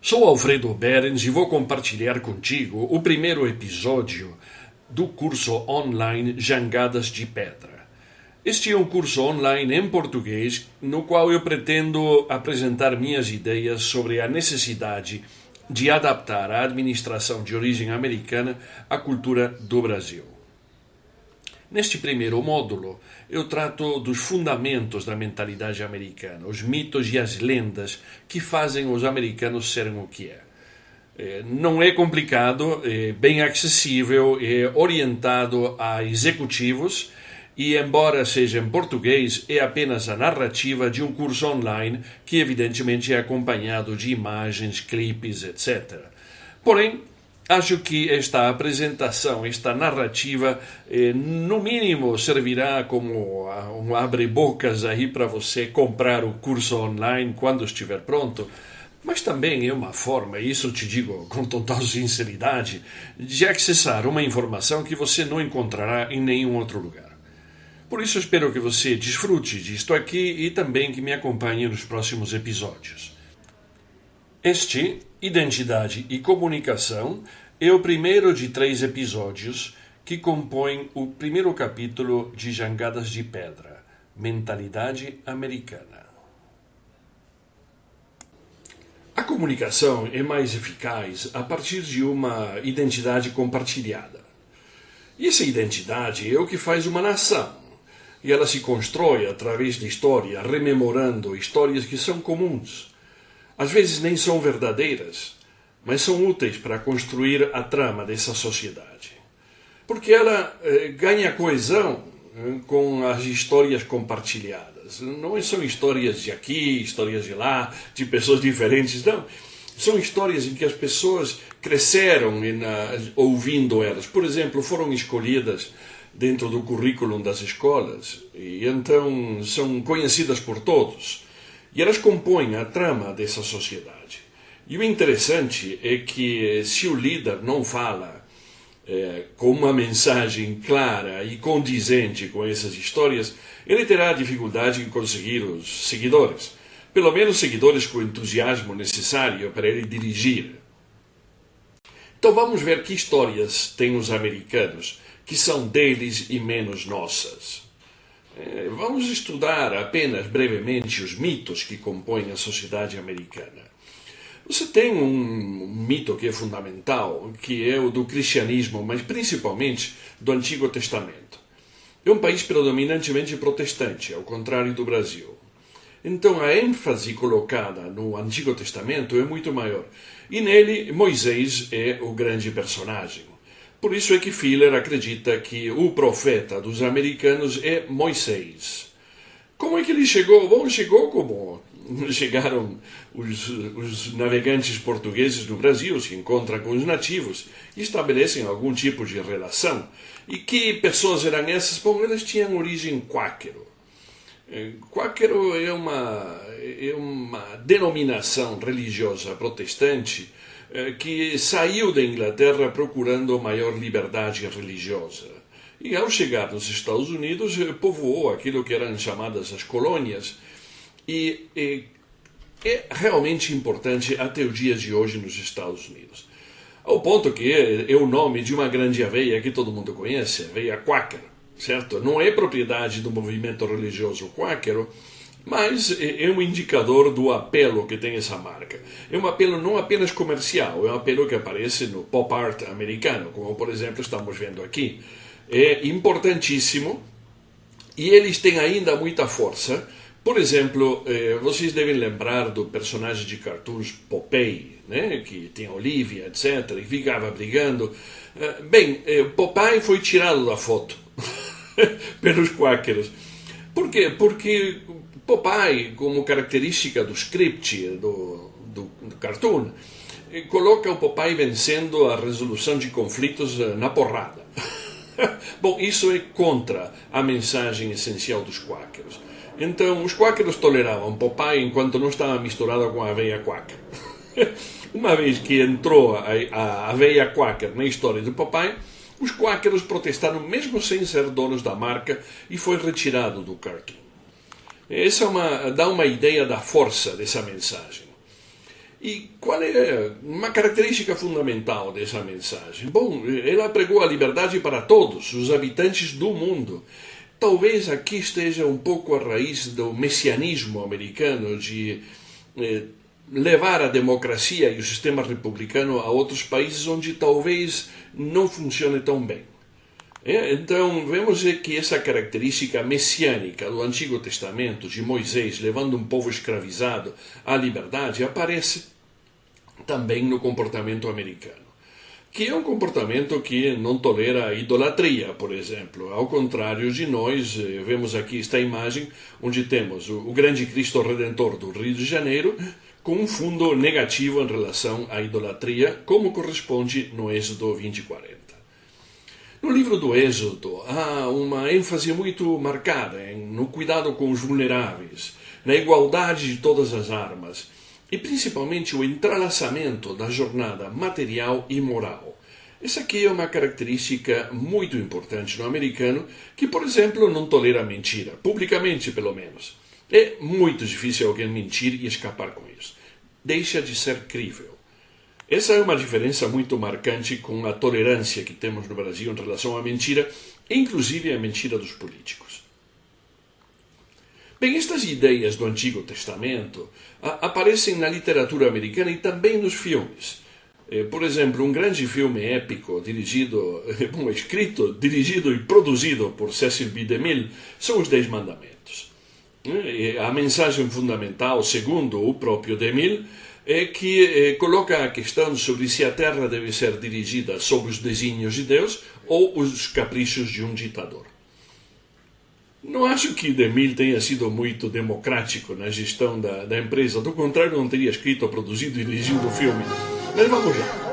Sou Alfredo Berens e vou compartilhar contigo o primeiro episódio do curso online Jangadas de Pedra. Este é um curso online em português no qual eu pretendo apresentar minhas ideias sobre a necessidade de adaptar a administração de origem americana à cultura do Brasil. Neste primeiro módulo, eu trato dos fundamentos da mentalidade americana, os mitos e as lendas que fazem os americanos serem o que é. Não é complicado, é bem acessível, é orientado a executivos e, embora seja em português, é apenas a narrativa de um curso online que, evidentemente, é acompanhado de imagens, clipes, etc. Porém, acho que esta apresentação, esta narrativa, no mínimo servirá como um abre-bocas aí para você comprar o curso online quando estiver pronto, mas também é uma forma, isso eu te digo com total sinceridade, de acessar uma informação que você não encontrará em nenhum outro lugar. Por isso espero que você desfrute disto aqui e também que me acompanhe nos próximos episódios. Este, Identidade e Comunicação, é o primeiro de 3 episódios que compõem o primeiro capítulo de Jangadas de Pedra, Mentalidade Americana. A comunicação é mais eficaz a partir de uma identidade compartilhada. E essa identidade é o que faz uma nação. E ela se constrói através de história, rememorando histórias que são comuns. Às vezes nem são verdadeiras, mas são úteis para construir a trama dessa sociedade. Porque ela ganha coesão com as histórias compartilhadas. Não são histórias de aqui, histórias de lá, de pessoas diferentes, não. São histórias em que as pessoas cresceram ouvindo elas. Por exemplo, foram escolhidas dentro do currículo das escolas e então são conhecidas por todos. E elas compõem a trama dessa sociedade. E o interessante é que se o líder não fala com uma mensagem clara e condizente com essas histórias, ele terá dificuldade em conseguir os seguidores. Pelo menos seguidores com o entusiasmo necessário para ele dirigir. Então vamos ver que histórias têm os americanos que são deles e menos nossas. Vamos estudar apenas brevemente os mitos que compõem a sociedade americana. Você tem um mito que é fundamental, que é o do cristianismo, mas principalmente do Antigo Testamento. É um país predominantemente protestante, ao contrário do Brasil. Então a ênfase colocada no Antigo Testamento é muito maior. E nele, Moisés é o grande personagem. Por isso é que Filler acredita que o profeta dos americanos é Moisés. Como é que ele chegou? Bom, chegou como chegaram os navegantes portugueses no Brasil, se encontram com os nativos e estabelecem algum tipo de relação. E que pessoas eram essas? Bom, elas tinham origem quáquero. Quáquero é uma denominação religiosa protestante que saiu da Inglaterra procurando maior liberdade religiosa. E ao chegar nos Estados Unidos, povoou aquilo que eram chamadas as colônias. E é realmente importante até os dias de hoje nos Estados Unidos. Ao ponto que é o nome de uma grande aveia que todo mundo conhece, a aveia Quaker, certo? Não é propriedade do movimento religioso quáquero, mas é um indicador do apelo que tem essa marca. É um apelo não apenas comercial, é um apelo que aparece no pop art americano, como por exemplo estamos vendo aqui. É importantíssimo e eles têm ainda muita força. Por exemplo, vocês devem lembrar do personagem de cartoons Popeye, né? Que tinha Olivia, etc., e ficava brigando. Popeye foi tirado da foto pelos quáqueros. Por quê? Porque Popeye, como característica do script, do cartoon, coloca o Popeye vencendo a resolução de conflitos na porrada. Bom, isso é contra a mensagem essencial dos quáqueros. Então, os quáqueros toleravam Popeye enquanto não estava misturado com a aveia quaker. Uma vez que entrou a aveia quaker na história de Popeye, os quáqueros protestaram mesmo sem ser donos da marca e foi retirado do cartoon. Essa dá uma ideia da força dessa mensagem. E qual é uma característica fundamental dessa mensagem? Bom, ela pregou a liberdade para todos, os habitantes do mundo. Talvez aqui esteja um pouco a raiz do messianismo americano de levar a democracia e o sistema republicano a outros países onde talvez não funcione tão bem. Então, vemos que essa característica messiânica do Antigo Testamento, de Moisés levando um povo escravizado à liberdade, aparece também no comportamento americano, que é um comportamento que não tolera a idolatria, por exemplo. Ao contrário de nós, vemos aqui esta imagem onde temos o grande Cristo Redentor do Rio de Janeiro com um fundo negativo em relação à idolatria, como corresponde no Êxodo 20:40. No livro do Êxodo há uma ênfase muito marcada no cuidado com os vulneráveis, na igualdade de todas as armas e principalmente o entrelaçamento da jornada material e moral. Essa aqui é uma característica muito importante no americano que, por exemplo, não tolera mentira, publicamente pelo menos. É muito difícil alguém mentir e escapar com isso. Deixa de ser crível. Essa é uma diferença muito marcante com a tolerância que temos no Brasil em relação à mentira, inclusive a mentira dos políticos. Bem, estas ideias do Antigo Testamento aparecem na literatura americana e também nos filmes. Por exemplo, um grande filme épico escrito, dirigido e produzido por Cecil B. DeMille são Os 10 Mandamentos. A mensagem fundamental, segundo o próprio DeMille, é que coloca a questão sobre se a terra deve ser dirigida sob os desígnios de Deus ou os caprichos de um ditador. Não acho que DeMille tenha sido muito democrático na gestão da empresa, do contrário não teria escrito, produzido e dirigido o filme. Mas vamos lá.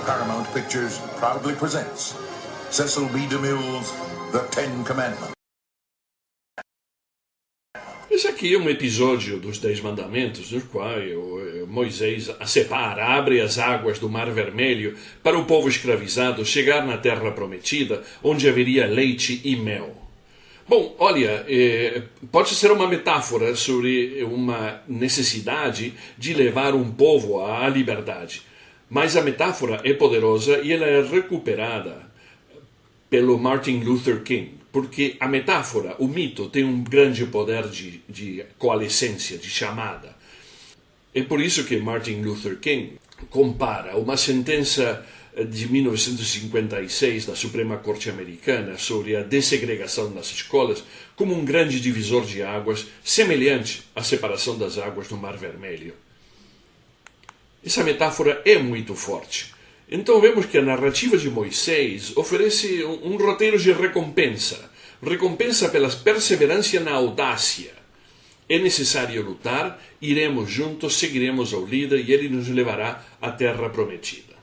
Paramount Pictures proudly presents Cecil B. DeMille's The Ten Commandments. Esse aqui é um episódio dos 10 Mandamentos, no qual Moisés abre as águas do Mar Vermelho para o povo escravizado chegar na Terra Prometida, onde haveria leite e mel. Bom, olha, pode ser uma metáfora sobre uma necessidade de levar um povo à liberdade, mas a metáfora é poderosa e ela é recuperada pelo Martin Luther King. Porque a metáfora, o mito, tem um grande poder de coalescência, de chamada. É por isso que Martin Luther King compara uma sentença de 1956 da Suprema Corte Americana sobre a dessegregação nas escolas como um grande divisor de águas, semelhante à separação das águas no Mar Vermelho. Essa metáfora é muito forte. Então vemos que a narrativa de Moisés oferece um roteiro de recompensa pela perseverança na audácia. É necessário lutar, iremos juntos, seguiremos ao líder e ele nos levará à terra prometida.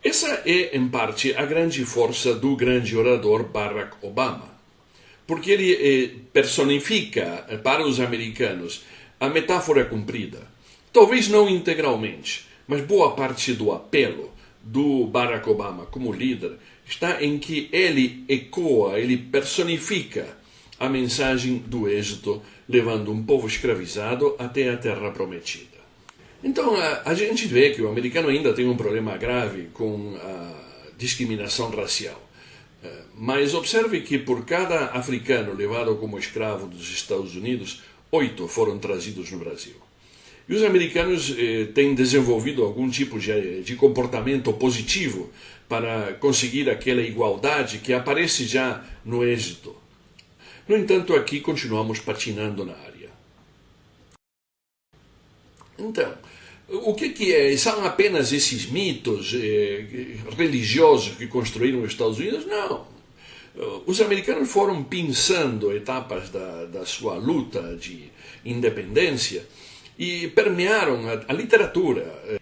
Essa é, em parte, a grande força do grande orador Barack Obama, porque ele personifica para os americanos a metáfora cumprida. Talvez não integralmente, mas boa parte do apelo do Barack Obama como líder está em que ele ecoa, ele personifica a mensagem do êxodo, levando um povo escravizado até a terra prometida. Então a gente vê que o americano ainda tem um problema grave com a discriminação racial. Mas observe que por cada africano levado como escravo dos Estados Unidos, 8 foram trazidos no Brasil. E os americanos têm desenvolvido algum tipo de comportamento positivo para conseguir aquela igualdade que aparece já no êxito. No entanto, aqui continuamos patinando na área. Então, o que é? São apenas esses mitos religiosos que construíram os Estados Unidos? Não. Os americanos foram pensando etapas da sua luta de independência e permearam a literatura.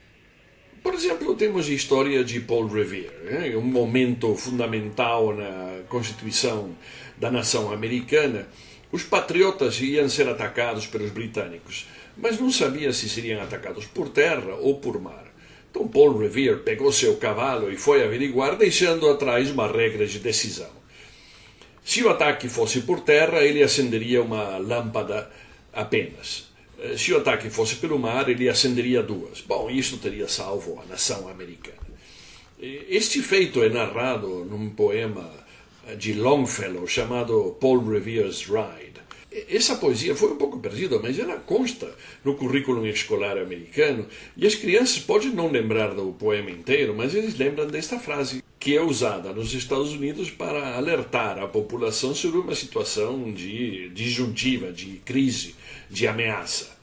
Por exemplo, temos a história de Paul Revere, um momento fundamental na Constituição da nação americana. Os patriotas iam ser atacados pelos britânicos, mas não sabia se seriam atacados por terra ou por mar. Então Paul Revere pegou seu cavalo e foi averiguar, deixando atrás uma regra de decisão. Se o ataque fosse por terra, ele acenderia uma lâmpada apenas. Se o ataque fosse pelo mar, ele acenderia duas. Bom, isso teria salvo a nação americana. Este feito é narrado num poema de Longfellow chamado Paul Revere's Ride. Essa poesia foi um pouco perdida, mas ela consta no currículo escolar americano e as crianças podem não lembrar do poema inteiro, mas eles lembram desta frase que é usada nos Estados Unidos para alertar a população sobre uma situação de disjuntiva, de crise, de ameaça.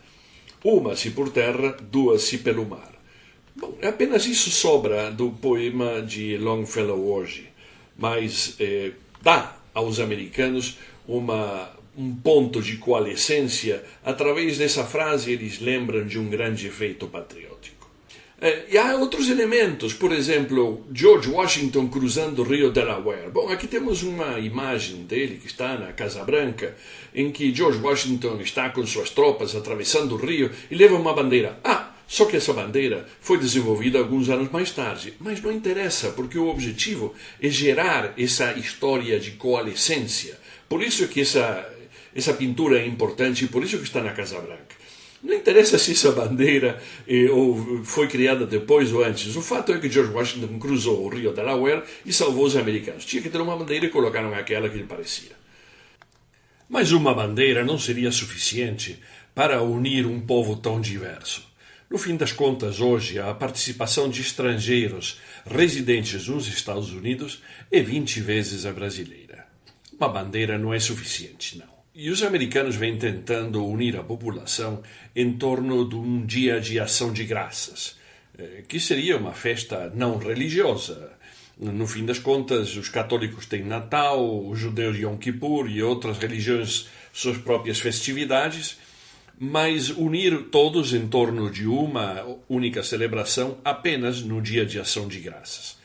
Uma se por terra, duas se pelo mar. Bom, apenas isso sobra do poema de Longfellow hoje, mas dá aos americanos um ponto de coalescência. Através dessa frase eles lembram de um grande efeito patriótico. E há outros elementos, por exemplo, George Washington cruzando o rio Delaware. Bom, aqui temos uma imagem dele que está na Casa Branca, em que George Washington está com suas tropas atravessando o rio e leva uma bandeira. Só que essa bandeira foi desenvolvida alguns anos mais tarde, mas não interessa, porque o objetivo é gerar essa história de coalescência. Por isso que essa pintura é importante e por isso que está na Casa Branca. Não interessa se essa bandeira foi criada depois ou antes. O fato é que George Washington cruzou o rio Delaware e salvou os americanos. Tinha que ter uma bandeira e colocaram aquela que lhe parecia. Mas uma bandeira não seria suficiente para unir um povo tão diverso. No fim das contas, hoje, a participação de estrangeiros residentes nos Estados Unidos é 20 vezes a brasileira. Uma bandeira não é suficiente, não. E os americanos vêm tentando unir a população em torno de um dia de ação de graças, que seria uma festa não religiosa. No fim das contas, os católicos têm Natal, os judeus Yom Kippur e outras religiões suas próprias festividades, mas unir todos em torno de uma única celebração apenas no dia de ação de graças,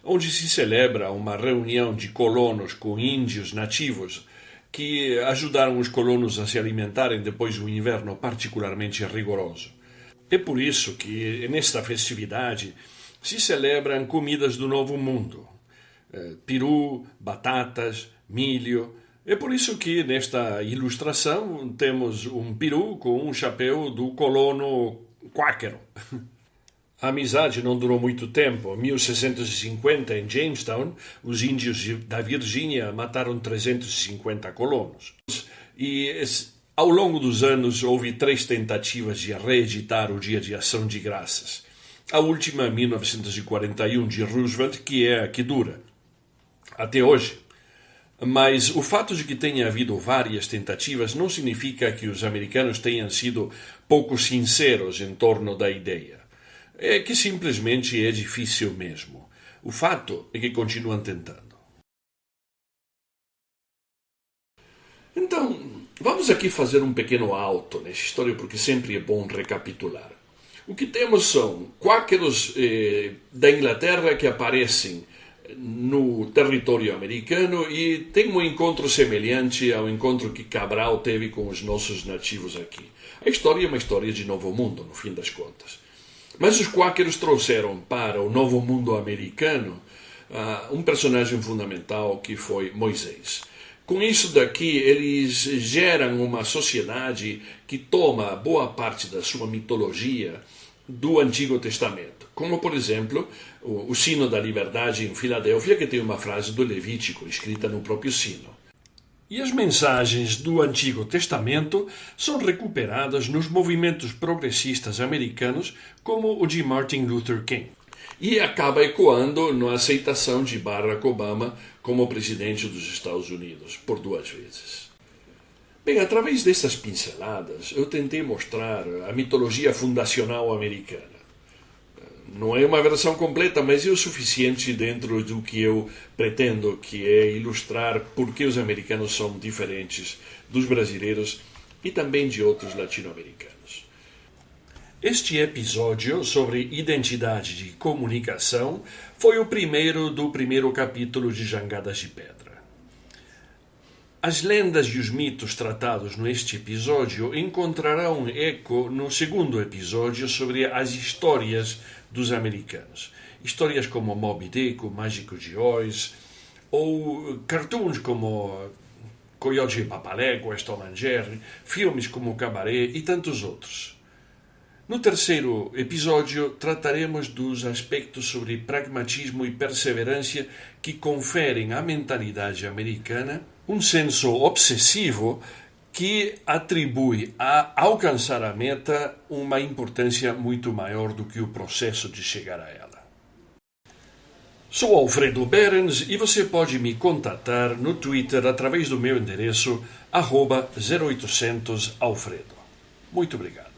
onde se celebra uma reunião de colonos com índios nativos que ajudaram os colonos a se alimentarem depois de um inverno particularmente rigoroso. É por isso que nesta festividade se celebram comidas do Novo Mundo, peru, batatas, milho. É por isso que nesta ilustração temos um peru com um chapéu do colono quáquero. A amizade não durou muito tempo. Em 1650, em Jamestown, os índios da Virgínia mataram 350 colonos. E ao longo dos anos houve 3 tentativas de reeditar o Dia de Ação de Graças. A última, em 1941, de Roosevelt, que é a que dura até hoje. Mas o fato de que tenha havido várias tentativas não significa que os americanos tenham sido pouco sinceros em torno da ideia. É que simplesmente é difícil mesmo. O fato é que continuam tentando. Então, vamos aqui fazer um pequeno alto nessa história, porque sempre é bom recapitular. O que temos são quáqueros da Inglaterra que aparecem no território americano e tem um encontro semelhante ao encontro que Cabral teve com os nossos nativos aqui. A história é uma história de Novo Mundo, no fim das contas. Mas os quáqueros trouxeram para o Novo Mundo americano um personagem fundamental que foi Moisés. Com isso daqui, eles geram uma sociedade que toma boa parte da sua mitologia do Antigo Testamento. Como, por exemplo, o sino da liberdade em Filadélfia, que tem uma frase do Levítico escrita no próprio sino. E as mensagens do Antigo Testamento são recuperadas nos movimentos progressistas americanos, como o de Martin Luther King. E acaba ecoando na aceitação de Barack Obama como presidente dos Estados Unidos, por 2 vezes. Bem, através dessas pinceladas, eu tentei mostrar a mitologia fundacional americana. Não é uma versão completa, mas é o suficiente dentro do que eu pretendo, que é ilustrar por que os americanos são diferentes dos brasileiros e também de outros latino-americanos. Este episódio sobre identidade de comunicação foi o primeiro do primeiro capítulo de Jangadas de Pedra. As lendas e os mitos tratados neste episódio encontrarão eco no segundo episódio sobre as histórias dos americanos. Histórias como Moby Dick, o Mágico de Oz, ou cartoons como Coyote e Papaléguas, Tom and Jerry, filmes como Cabaré e tantos outros. No terceiro episódio, trataremos dos aspectos sobre pragmatismo e perseverança que conferem à mentalidade americana um senso obsessivo que atribui a alcançar a meta uma importância muito maior do que o processo de chegar a ela. Sou Alfredo Behrens e você pode me contatar no Twitter através do meu endereço @0800Alfredo. Muito obrigado.